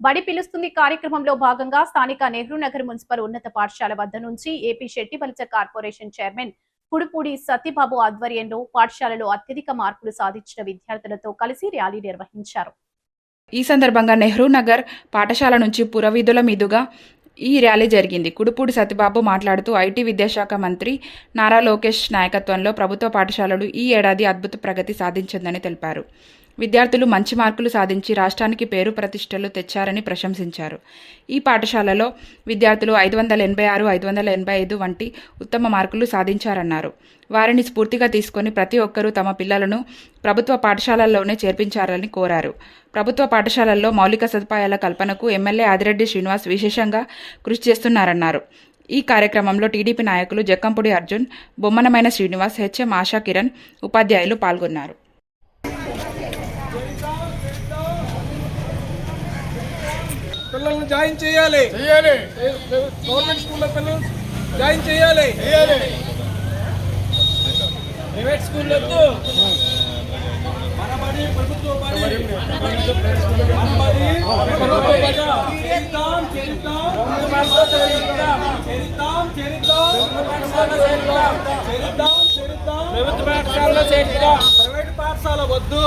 బడి పిలుస్తుంది కార్యక్రమంలో భాగంగా స్థానిక నెహ్రూ నగర్ మున్సిపల్ ఉన్నత పాఠశాల వద్ద నుంచి AP Settivalasa corporation chairman Kudupudi Satyababu ఆధ్వర్యంలో పాఠశాలలో అత్యధిక మార్కులు సాధించిన విద్యార్థులతో కలిసి ర్యాలీ నిర్వహించారు. ఈ సందర్భంగా నెహ్రూ నగర్ పాఠశాల నుంచి పురవీధుల మీదుగా ఈ ర్యాలీ జరిగింది. కుడుపూడి సత్యబాబు మాట్లాడుతూ ఐటీ విద్యాశాఖ మంత్రి నారా లోకేష్ నాయకత్వంలో ప్రభుత్వ పాఠశాలలు ఈ ఏడాది అద్భుత ప్రగతి సాధించిందని తెలిపారు. విద్యార్థులు మంచి మార్కులు సాధించి రాష్ట్రానికి పేరు ప్రతిష్టలు తెచ్చారని ప్రశంసించారు. ఈ పాఠశాలలో విద్యార్థులు 586, 585 వంటి ఉత్తమ మార్కులు సాధించారన్నారు. వారిని స్ఫూర్తిగా తీసుకొని ప్రతి ఒక్కరూ తమ పిల్లలను ప్రభుత్వ పాఠశాలల్లోనే చేర్పించాలని కోరారు. ప్రభుత్వ పాఠశాలల్లో మౌలిక సదుపాయాల కల్పనకు ఎమ్మెల్యే ఆదిరెడ్డి శ్రీనివాస్ విశేషంగా కృషి చేస్తున్నారన్నారు. ఈ కార్యక్రమంలో టీడీపీ నాయకులు జక్కంపూడి అర్జున్, బొమ్మనమైన శ్రీనివాస్, హెచ్ఎం ఆశా కిరణ్, ఉపాధ్యాయులు పాల్గొన్నారు. పిల్లల్ని జాయిన్ చేయాలి. గవర్నమెంట్ స్కూల్లో పిల్లలు జాయిన్ చేయాలి. ప్రైవేట్ స్కూల్లో మనబడి ప్రభుత్వ బడి ప్రభుత్వ పాఠశాలలో ప్రైవేట్ పాఠశాల వద్దు.